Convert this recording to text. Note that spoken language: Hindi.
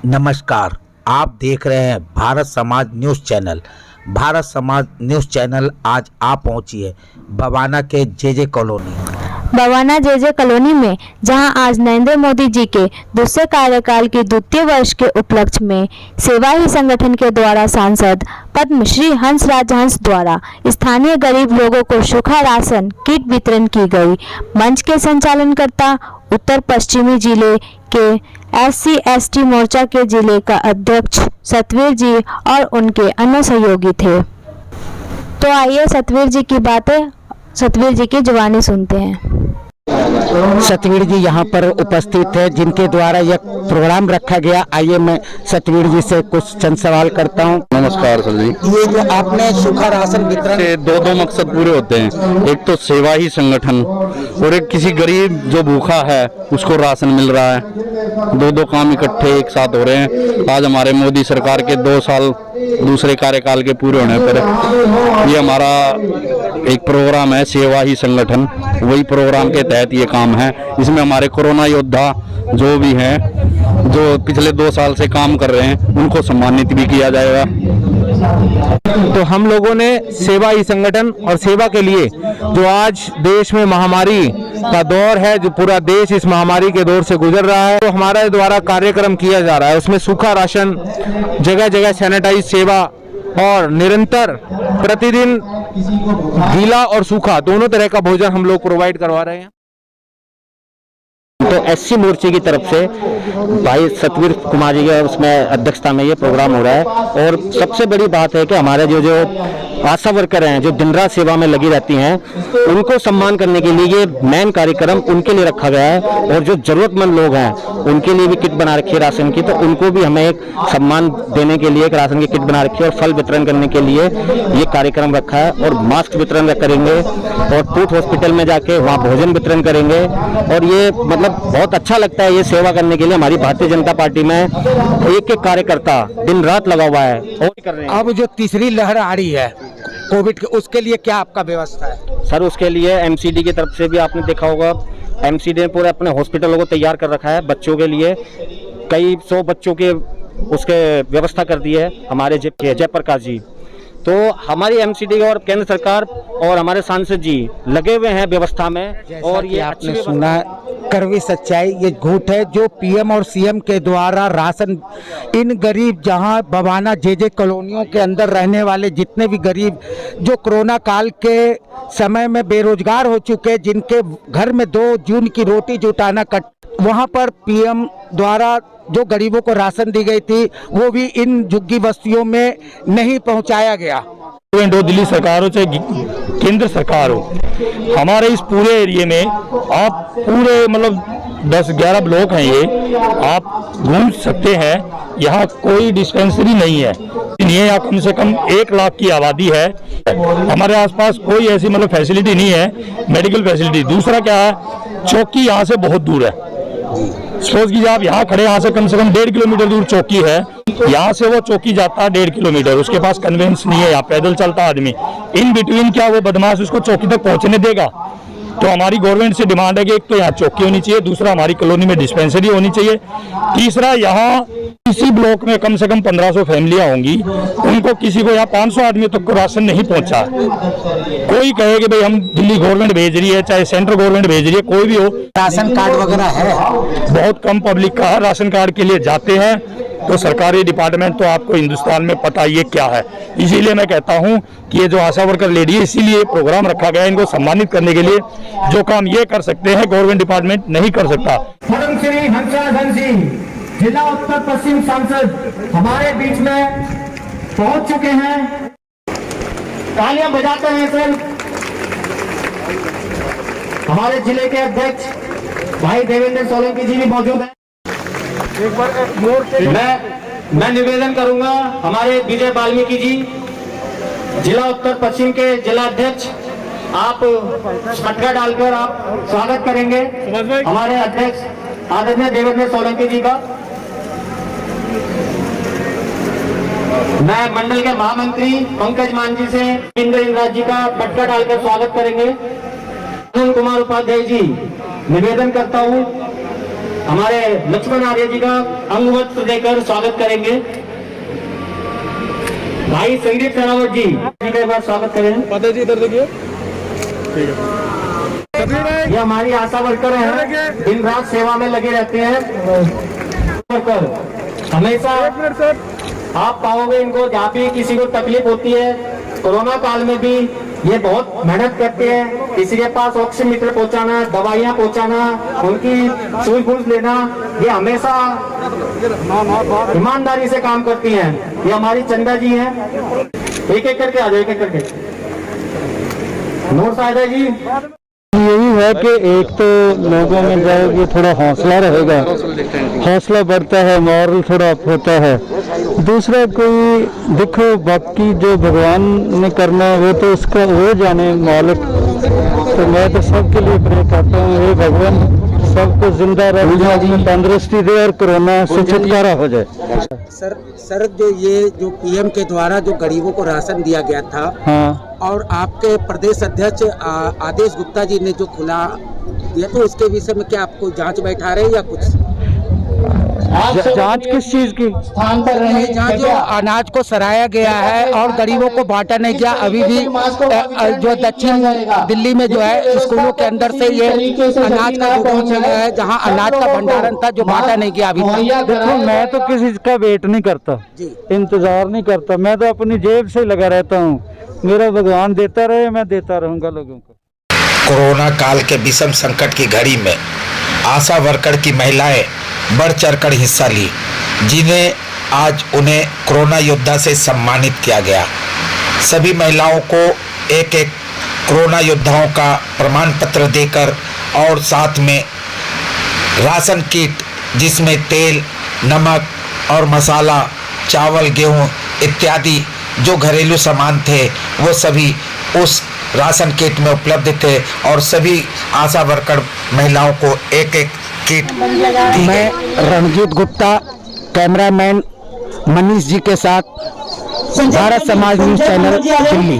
नमस्कार, आप देख रहे हैं भारत समाज न्यूज़ चैनल। भारत समाज न्यूज़ चैनल आज आप पहुंची है बवाना के जे कॉलोनी। बवाना जे कॉलोनी में जहां आज नरेंद्र मोदी जी के दूसरे कार्यकाल के द्वितीय वर्ष के उपलक्ष्य में सेवा ही संगठन के द्वारा सांसद पद्मश्री हंसराज हंस द्वारा स्थानीय गरीब लोगों को सूखा राशन किट वितरण की गई। मंच के संचालनकर्ता उत्तर पश्चिमी जिले के SC/ST मोर्चा के जिले का अध्यक्ष सतवीर जी और उनके अन्य सहयोगी थे। तो आइए सतवीर जी की बातें सतवीर जी की जुबानी सुनते हैं। सतवीर जी यहाँ पर उपस्थित है जिनके द्वारा यह प्रोग्राम रखा गया। आइए मैं सतवीर जी से कुछ चंद सवाल करता हूँ। नमस्कार सर जी। ये जो आपने सूखा राशन वितरण से दो मकसद पूरे होते हैं, एक तो सेवा ही संगठन और एक किसी गरीब जो भूखा है उसको राशन मिल रहा है। दो काम इकट्ठे एक साथ हो रहे हैं। आज हमारे मोदी सरकार के 2 साल दूसरे कार्यकाल के पूरे होने पर ये हमारा एक प्रोग्राम है सेवा ही संगठन, वही प्रोग्राम के तहत ये काम है। इसमें हमारे कोरोना योद्धा जो भी हैं, जो पिछले 2 साल से काम कर रहे हैं, उनको सम्मानित भी किया जाएगा। तो हम लोगों ने सेवा ही संगठन और सेवा के लिए जो आज देश में महामारी का दौर है, जो पूरा देश इस महामारी के दौर से गुजर रहा है, तो हमारे द्वारा कार्यक्रम किया जा रहा है। उसमें सूखा राशन, जगह जगह सैनिटाइज सेवा और निरंतर प्रतिदिन गीला और सूखा दोनों तरह का भोजन हम लोग प्रोवाइड करवा रहे हैं। तो SC मोर्चे की तरफ से भाई सतवीर कुमार जी के उसमें अध्यक्षता में ये प्रोग्राम हो रहा है। और सबसे बड़ी बात है कि हमारे जो आशा वर्कर हैं, जो दिन रात सेवा में लगी रहती हैं, उनको सम्मान करने के लिए ये मेन कार्यक्रम उनके लिए रखा गया है। और जो जरूरतमंद लोग हैं उनके लिए भी किट बना रखी है राशन की, तो उनको भी हमें एक सम्मान देने के लिए एक राशन की किट बना रखी है। और फल वितरण करने के लिए ये कार्यक्रम रखा है। और मास्क वितरण करेंगे और टूथ हॉस्पिटल में जाके वहाँ भोजन वितरण करेंगे। और ये मतलब बहुत अच्छा लगता है ये सेवा करने के लिए। हमारी भारतीय जनता पार्टी में एक कार्यकर्ता दिन रात लगा हुआ है और कर रहे हैं। अब जो तीसरी लहर आ रही है कोविड के, उसके लिए क्या आपका व्यवस्था है? सर उसके लिए MCD की तरफ से भी आपने देखा होगा, MCD ने पूरे अपने हॉस्पिटलों को तैयार कर रखा है। बच्चों के लिए कई 100 बच्चों के उसके व्यवस्था कर दी है हमारे जयप्रकाश जी। तो हमारी MCD और केंद्र सरकार और हमारे सांसद जी लगे हुए हैं व्यवस्था में। और ये आपने सुना कड़वी सच्चाई, ये झूठ है जो PM और CM के द्वारा राशन इन गरीब, जहां बवाना जे कॉलोनियों के अंदर रहने वाले जितने भी गरीब जो कोरोना काल के समय में बेरोजगार हो चुके, जिनके घर में 2 जून की रोटी जुटाना वहां पर PM द्वारा जो गरीबों को राशन दी गई थी वो भी इन झुग्गी बस्तियों में नहीं पहुंचाया गया। दिल्ली सरकार हो चाहे केंद्र सरकार हो, हमारे इस पूरे एरिया में आप पूरे मतलब 10-11 ब्लॉक हैं, ये आप घूम सकते हैं। यहाँ कोई डिस्पेंसरी नहीं है। यहाँ कम से कम 1 लाख की आबादी है। हमारे आसपास कोई ऐसी मतलब फैसिलिटी नहीं है, मेडिकल फैसिलिटी। दूसरा क्या है, चौकी यहाँ से बहुत दूर है। सपोज कीजिए आप यहाँ खड़े, यहाँ से कम 1.5 किलोमीटर दूर चौकी है। यहाँ से वो चौकी जाता है 1.5 किलोमीटर, उसके पास कन्वेंस नहीं है, यहाँ पैदल चलता आदमी। इन बिटवीन क्या वो बदमाश उसको चौकी तक पहुँचने देगा? तो हमारी गवर्नमेंट से डिमांड है कि एक तो यहाँ चौकी होनी चाहिए, दूसरा हमारी कॉलोनी में डिस्पेंसरी होनी चाहिए, तीसरा यहाँ इसी ब्लॉक में कम से कम 1500 फैमिलियाँ होंगी, उनको किसी को यहाँ 500 आदमी तक को राशन नहीं पहुँचा। कोई कहे कि भाई हम दिल्ली गवर्नमेंट भेज रही है, चाहे सेंट्रल गवर्नमेंट भेज रही है, कोई भी हो, राशन कार्ड वगैरह है? बहुत कम पब्लिक का राशन कार्ड के लिए जाते हैं। तो सरकारी डिपार्टमेंट तो आपको हिंदुस्तान में पता ये क्या है। इसीलिए मैं कहता हूं कि ये जो आशा वर्कर लेडी है, इसीलिए प्रोग्राम रखा गया है इनको सम्मानित करने के लिए। जो काम ये कर सकते हैं गवर्नमेंट डिपार्टमेंट नहीं कर सकता। पद्मश्री हंसराज हंस जी जिला उत्तर पश्चिम सांसद हमारे बीच में पहुंच चुके हैं। तालियां बजाते हैं सर। हमारे जिले के अध्यक्ष भाई देवेंद्र सोलंकी जी भी मौजूद हैं। मैं निवेदन करूंगा हमारे विजय वाल्मीकि जी, जिला उत्तर पश्चिम के जिला अध्यक्ष, आप मटका डालकर आप स्वागत करेंगे हमारे अध्यक्ष आदरणीय देवेंद्र सोलंकी जी का। मैं मंडल के महामंत्री पंकज मान जी से इंद्र जी का मटका डालकर स्वागत करेंगे। अरुण कुमार उपाध्याय जी, निवेदन करता हूं हमारे लक्ष्मण आर्य जी का अंग वस्त्र देकर स्वागत करेंगे। भाई संदीप सरावत जी का एक बार स्वागत करें। पता जी इधर देखिए। ये हमारी आशा वर्कर हैं, दिन रात सेवा में लगे रहते हैं। वर्कर हमेशा आप पाओगे इनको, जहाँ भी किसी को तकलीफ होती है, कोरोना काल में भी ये बहुत मेहनत करते हैं। किसी के पास ऑक्सीमीटर पहुंचाना, दवाइयाँ पहुंचाना, उनकी सुई फूस लेना, ये हमेशा ईमानदारी से काम करती हैं। ये हमारी चंदा जी हैं। एक एक करके आ जाओ, एक एक करके। नूर साहिदा जी। यही है कि एक तो लोगों में जब ये थोड़ा हौसला रहेगा, हौसला बढ़ता है, मॉरल थोड़ा अप होता है। दूसरा कोई देखो, बाकी जो भगवान ने करना है वो तो उसका वो जाने मालिक। तो मैं तो सबके लिए प्रे करता हूँ, हे भगवान सबको जिंदा रहे, तंदुरुस्ती दे और कोरोना से छुटकारा हो जाए। सर जो ये जो पीएम के द्वारा जो गरीबों को राशन दिया गया था, हाँ, और आपके प्रदेश अध्यक्ष आदेश गुप्ता जी ने जो खुला दिया, तो उसके विषय में क्या आपको जांच बैठा रहे या कुछ? जांच किस चीज की? स्थान पर रहे, जहाँ जो अनाज को सराया गया है और गरीबों को बांटा नहीं गया। अभी भी जो दक्षिण दिल्ली में जो है स्कूलों के अंदर से ये अनाज का गोदाम है, जहाँ अनाज का भंडारण था, जो बांटा नहीं गया अभी तक। देखो, मैं तो किसी का वेट नहीं करता, इंतजार नहीं करता, मैं तो अपनी जेब से लगा रहता हूँ। मेरा भगवान देता रहे, मैं देता रहूंगा लोगों को। कोरोना काल के विषम संकट की घड़ी में आशा वर्कर की महिलाएं बढ़ चढ़कर हिस्सा ली, जिन्हें आज उन्हें कोरोना योद्धा से सम्मानित किया गया। सभी महिलाओं को एक एक कोरोना योद्धाओं का प्रमाण पत्र देकर और साथ में राशन किट, जिसमें तेल, नमक और मसाला, चावल, गेहूं इत्यादि जो घरेलू सामान थे, वो सभी उस राशन किट में उपलब्ध थे और सभी आशा वर्कर महिलाओं को एक एक किट दी। मैं रणजीत गुप्ता, कैमरामैन मनीष जी के साथ, भारत समाज न्यूज चैनल दिल्ली।